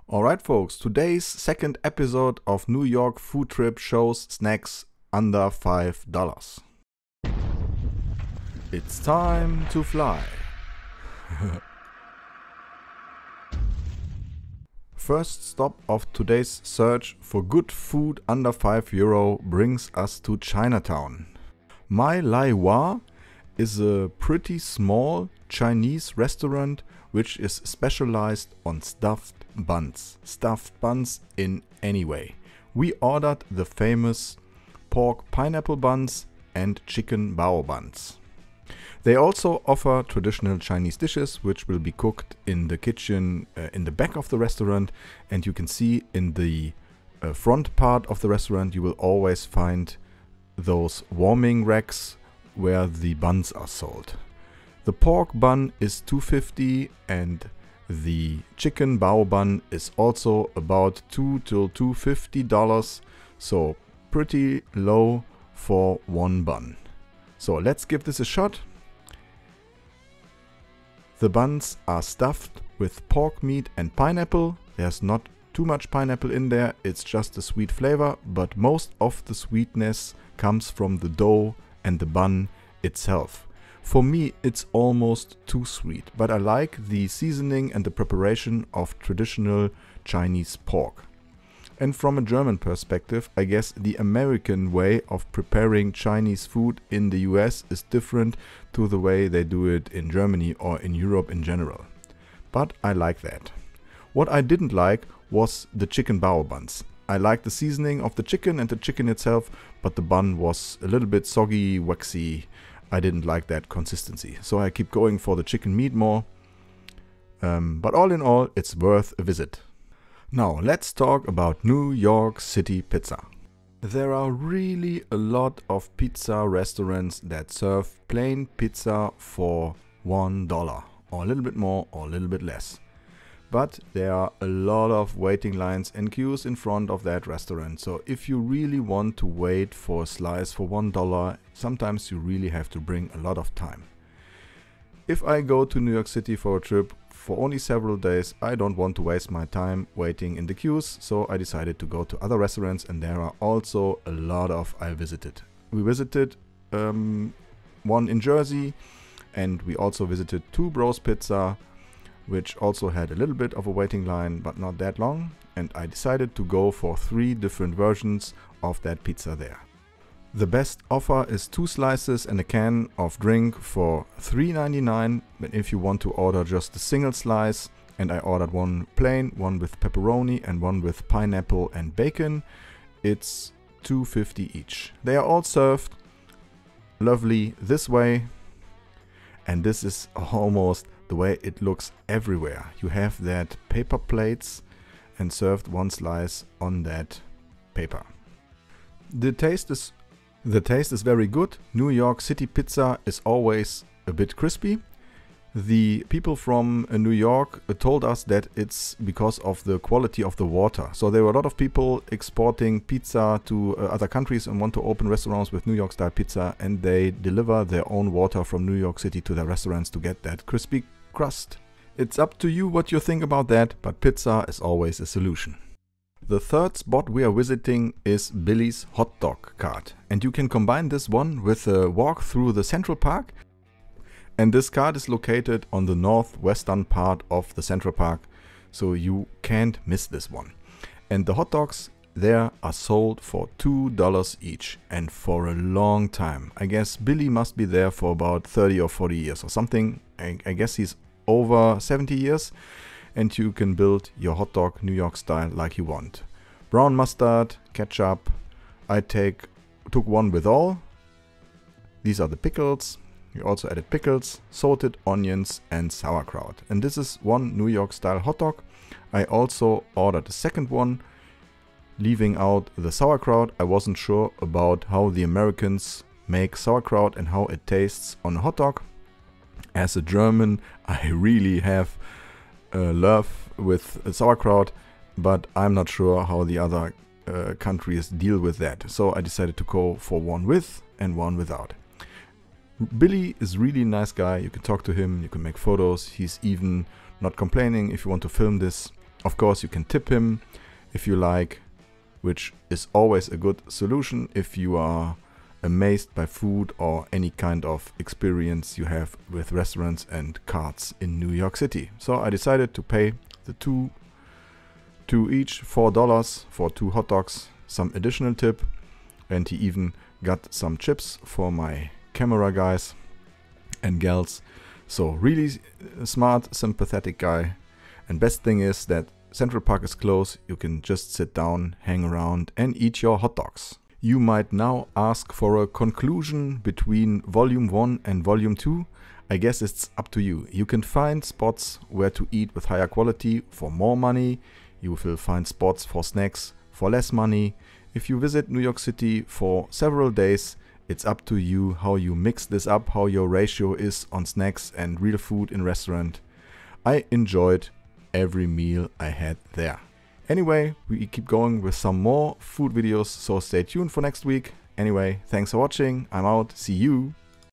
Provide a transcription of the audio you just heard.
Alright folks, today's second episode of New York Food Trip shows snacks under $5. It's time to fly. First stop of today's search for good food under €5 brings us to Chinatown. My Lai Hua is a pretty small Chinese restaurant which is specialized on stuffed buns in any way. We ordered the famous pork pineapple buns and chicken bao buns. They also offer traditional Chinese dishes which will be cooked in the kitchen in the back of the restaurant, and you can see in the front part of the restaurant you will always find those warming racks where the buns are sold. The pork bun is $2.50 and the chicken bao bun is also about $2 to $2.50, so pretty low for one bun. So let's give this a shot. The buns are stuffed with pork meat and pineapple. There's not too much pineapple in there, it's just a sweet flavor, but most of the sweetness comes from the dough and the bun itself. For me, it's almost too sweet, but I like the seasoning and the preparation of traditional Chinese pork. And from a German perspective, I guess the American way of preparing Chinese food in the US is different to the way they do it in Germany or in Europe in general. But I like that. What I didn't like was the chicken bao buns. I like the seasoning of the chicken and the chicken itself, but the bun was a little bit soggy, waxy. I didn't like that consistency, so I keep going for the chicken meat more. But all in all, it's worth a visit. Now let's talk about New York City pizza. There are really a lot of pizza restaurants that serve plain pizza for $1, or a little bit more or a little bit less. But there are a lot of waiting lines and queues in front of that restaurant. So if you really want to wait for a slice for $1, sometimes you really have to bring a lot of time. If I go to New York City for a trip for only several days, I don't want to waste my time waiting in the queues. So I decided to go to other restaurants, and there are also a lot of I visited. We visited one in Jersey, and we also visited Two Bros Pizza, which also had a little bit of a waiting line, but not that long, and I decided to go for 3 different versions of that pizza there. The best offer is 2 slices and a can of drink for $3.99, but if you want to order just a single slice, and I ordered one plain, one with pepperoni and one with pineapple and bacon, it's $2.50 each. They are all served lovely this way, and this is almost the way it looks everywhere. You have that paper plates and served one slice on that paper. The taste is very good. New York City pizza is always a bit crispy. The people from New York told us that it's because of the quality of the water. So there were a lot of people exporting pizza to other countries and want to open restaurants with New York style pizza, and they deliver their own water from New York City to their restaurants to get that crispy crust. It's up to you what you think about that, but pizza is always a solution. The third spot we are visiting is Billy's hot dog cart, and you can combine this one with a walk through the Central Park. And this cart is located on the northwestern part of the Central Park, so you can't miss this one. And the hot dogs there are sold for $2 each, and for a long time. I guess Billy must be there for about 30 or 40 years or something. I guess he's over 70 years, and you can build your hot dog New York style like you want. Brown mustard, ketchup. I took one with all. These are the pickles. We also added pickles, salted onions and sauerkraut. And this is one New York style hot dog. I also ordered a second one, leaving out the sauerkraut. I wasn't sure about how the Americans make sauerkraut and how it tastes on a hot dog. As a German, I really have love with sauerkraut, but I'm not sure how the other countries deal with that. So I decided to go for one with and one without. Billy is really a nice guy. You can talk to him, you can make photos. He's even not complaining if you want to film this Of course, you can tip him if you like, which is always a good solution if you are amazed by food or any kind of experience you have with restaurants and carts in New York City. So I decided to pay the two each $4 for 2 hot dogs, some additional tip, and he even got some chips for my camera guys and gals. So really smart, sympathetic guy. And best thing is that Central Park is close. You can just sit down, hang around and eat your hot dogs. You might now ask for a conclusion between Volume 1 and Volume 2. I guess it's up to you. You can find spots where to eat with higher quality for more money. You will find spots for snacks for less money. If you visit New York City for several days, it's up to you how you mix this up, how your ratio is on snacks and real food in restaurant. I enjoyed every meal I had there. Anyway, we keep going with some more food videos, so stay tuned for next week. Anyway, thanks for watching. I'm out. See you.